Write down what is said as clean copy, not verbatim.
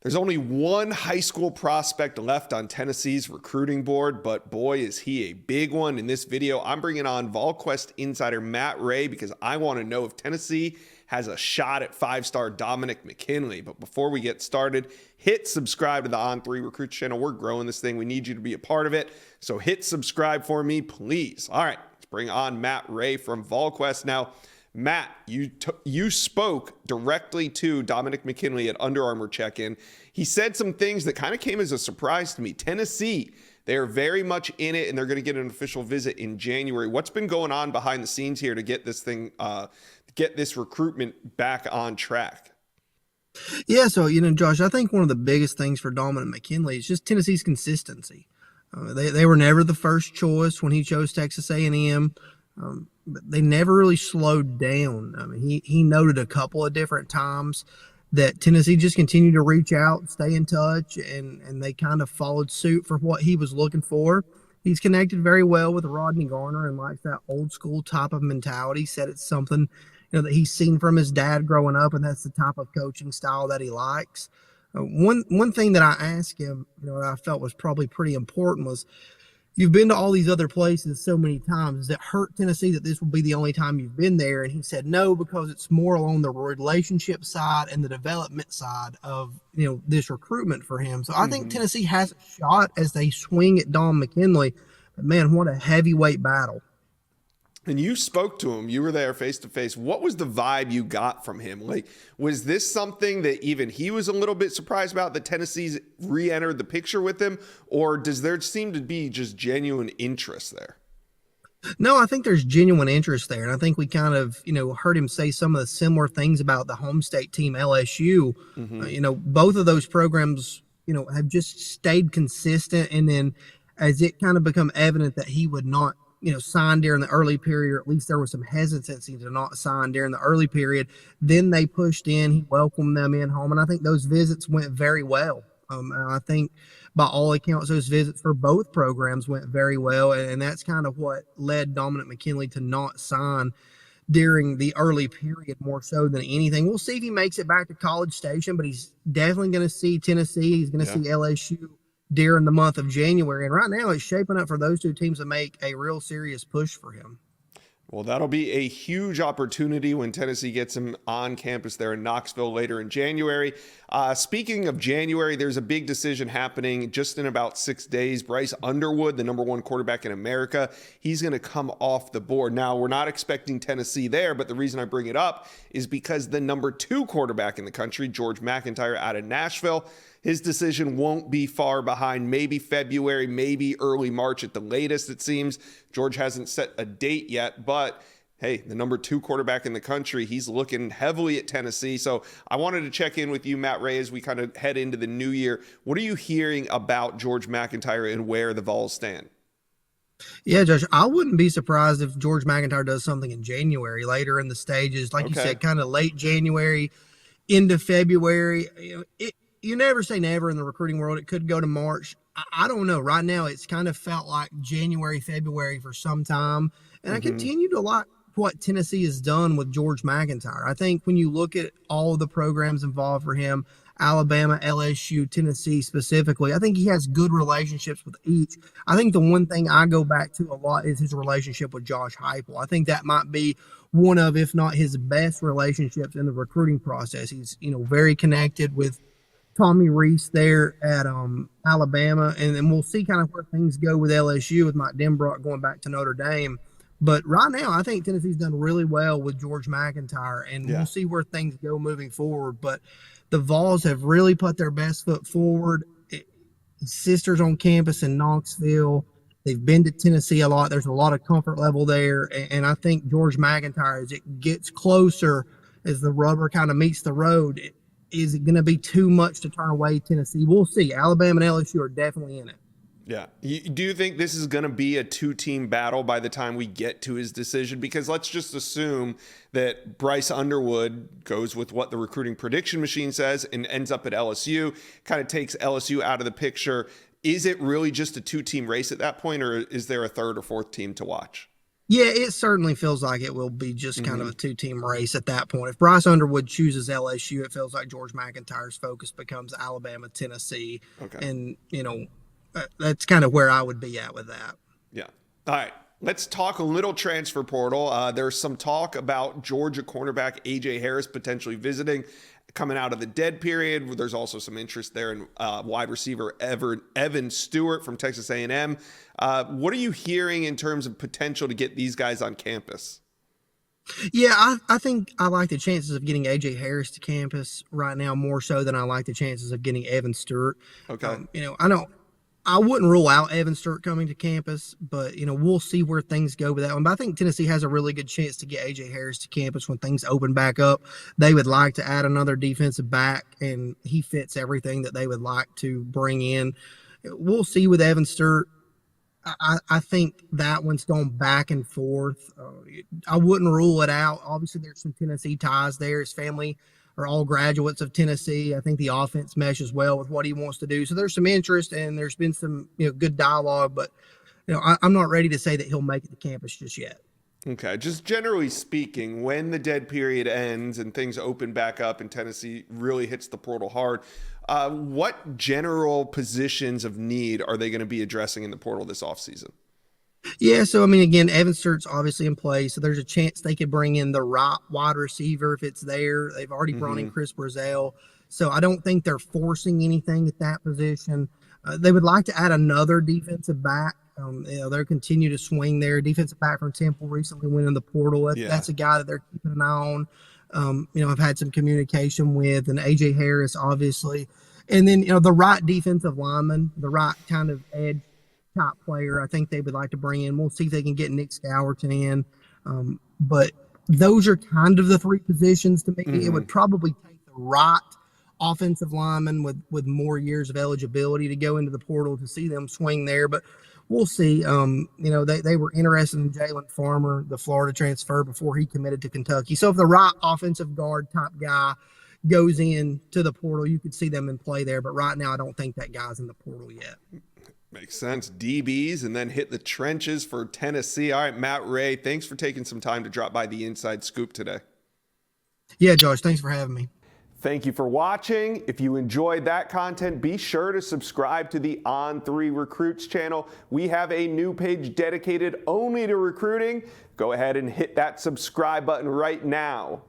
There's only one high school prospect left on Tennessee's recruiting board, but boy, is he a big one. In this video, I'm bringing on Volquest Insider Matt Ray because I want to know if Tennessee has a shot at five-star Dominic McKinley. But before we get started, hit subscribe to the On3 Recruits channel. We're growing this thing. We need you to be a part of it. So hit subscribe for me, please. All right, let's bring on Matt Ray from Volquest. Now, Matt, you spoke directly to Dominic McKinley at Under Armour check-in. He said some things that kind of came as a surprise to me. Tennessee, they are very much in it, and they're going to get an official visit in January. What's been going on behind the scenes here to get this thing, get this recruitment back on track? Yeah, so, Josh, I think one of the biggest things for Dominic McKinley is just Tennessee's consistency. They were never the first choice when he chose Texas A&M. But they never really slowed down. I mean, he noted a couple of different times that Tennessee just continued to reach out, stay in touch, and they kind of followed suit for what he was looking for. He's connected very well with Rodney Garner and likes that old school type of mentality. He said it's something that he's seen from his dad growing up, and that's the type of coaching style that he likes. One thing that I asked him, that I felt was probably pretty important was, you've been to all these other places so many times. Does it hurt Tennessee that this will be the only time you've been there? And he said, no, because it's more along the relationship side and the development side of, this recruitment for him. So I think Tennessee has a shot as they swing at Dom McKinley. But man, what a heavyweight battle. And you spoke to him. You were there face to face. What was the vibe you got from him? Like, was this something that even he was a little bit surprised about, that Tennessee's re-entered the picture with him? Or does there seem to be just genuine interest there? No, I think there's genuine interest there. And I think we kind of, heard him say some of the similar things about the home state team, LSU. Both of those programs, have just stayed consistent. And then as it kind of become evident that he would not, sign during the early period, or at least there was some hesitancy to not sign during the early period, then they pushed in, he welcomed them in home. And I think those visits went very well. And I think by all accounts, those visits for both programs went very well. And that's kind of what led Dominic McKinley to not sign during the early period more so than anything. We'll see if he makes it back to College Station, but he's definitely going to see Tennessee. He's going to see LSU during the month of January. And right now it's shaping up for those two teams to make a real serious push for him. Well, that'll be a huge opportunity when Tennessee gets him on campus there in Knoxville later in January. Speaking of January, there's a big decision happening just in about 6 days. Bryce Underwood, the #1 quarterback in America, he's going to come off the board. Now, we're not expecting Tennessee there, but the reason I bring it up is because the #2 quarterback in the country, George MacIntyre out of Nashville, his decision won't be far behind, maybe February, maybe early March at the latest, it seems. George hasn't set a date yet, but hey, the #2 quarterback in the country, he's looking heavily at Tennessee. So I wanted to check in with you, Matt Ray, as we kind of head into the new year. What are you hearing about George MacIntyre and where the Vols stand? Yeah, Josh, I wouldn't be surprised if George MacIntyre does something in January, later in the stages. Like you said, kind of late January, into February. You never say never in the recruiting world. It could go to March. I don't know. Right now, it's kind of felt like January, February for some time. And I continue to like what Tennessee has done with George MacIntyre. I think when you look at all of the programs involved for him, Alabama, LSU, Tennessee specifically, I think he has good relationships with each. I think the one thing I go back to a lot is his relationship with Josh Heupel. I think that might be one of, if not his best relationships in the recruiting process. He's, very connected with Tommy Reese there at Alabama, and then we'll see kind of where things go with LSU with Mike Denbrock going back to Notre Dame. But right now, I think Tennessee's done really well with George MacIntyre, and we'll see where things go moving forward. But the Vols have really put their best foot forward. Sisters on campus in Knoxville. They've been to Tennessee a lot. There's a lot of comfort level there, and I think George MacIntyre, as it gets closer, as the rubber kind of meets the road, is it going to be too much to turn away Tennessee? We'll see. Alabama and LSU are definitely in it. Yeah. Do you think this is going to be a two-team battle by the time we get to his decision? Because let's just assume that Bryce Underwood goes with what the recruiting prediction machine says and ends up at LSU, kind of takes LSU out of the picture. Is it really just a two-team race at that point, or is there a third or fourth team to watch? Yeah, it certainly feels like it will be just kind of Hmm. a two-team race at that point. If Bryce Underwood chooses LSU, it feels like George MacIntyre's focus becomes Alabama, Tennessee, Okay. and that's kind of where I would be at with that. Yeah. All right. Let's talk a little transfer portal. There's some talk about Georgia cornerback A.J. Harris potentially visiting, coming out of the dead period. There's also some interest there in wide receiver Evan Stewart from Texas A&M. What are you hearing in terms of potential to get these guys on campus? Yeah, I think I like the chances of getting AJ Harris to campus right now more so than I like the chances of getting Evan Stewart. Okay. I wouldn't rule out Evan Stewart coming to campus, but we'll see where things go with that one. But I think Tennessee has a really good chance to get AJ Harris to campus when things open back up. They would like to add another defensive back, and he fits everything that they would like to bring in. We'll see with Evan Stewart. I think that one's gone back and forth. I wouldn't rule it out. Obviously, there's some Tennessee ties there. His family are all graduates of Tennessee. I think the offense meshes well with what he wants to do. So there's some interest, and there's been some good dialogue. But I'm not ready to say that he'll make it to campus just yet. Okay. Just generally speaking, when the dead period ends and things open back up and Tennessee really hits the portal hard, what general positions of need are they going to be addressing in the portal this offseason? Yeah, so I mean, again, Evan Stewart's obviously in play, so there's a chance they could bring in the right wide receiver if it's there. They've already brought in Hmm. Chris Brazell, so I don't think they're forcing anything at that position. They would like to add another defensive back. They'll continue to swing there. Defensive back from Temple recently went in the portal. Yeah. That's a guy that they're keeping an eye on. I've had some communication with, and AJ Harris, obviously, and then the right defensive lineman, the right kind of edge top player. I think they would like to bring in. We'll see if they can get Nick Scourton in. But those are kind of the three positions to me. It Hmm. would probably take the right offensive lineman with more years of eligibility to go into the portal to see them swing there. But we'll see. They were interested in Jalen Farmer, the Florida transfer, before he committed to Kentucky. So if the right offensive guard type guy goes in to the portal, you could see them in play there. But right now, I don't think that guy's in the portal yet. Makes sense. DBs and then hit the trenches for Tennessee. All right, Matt Ray, thanks for taking some time to drop by the Inside Scoop today. Yeah, Josh, thanks for having me. Thank you for watching. If you enjoyed that content, be sure to subscribe to the On3 Recruits channel. We have a new page dedicated only to recruiting. Go ahead and hit that subscribe button right now.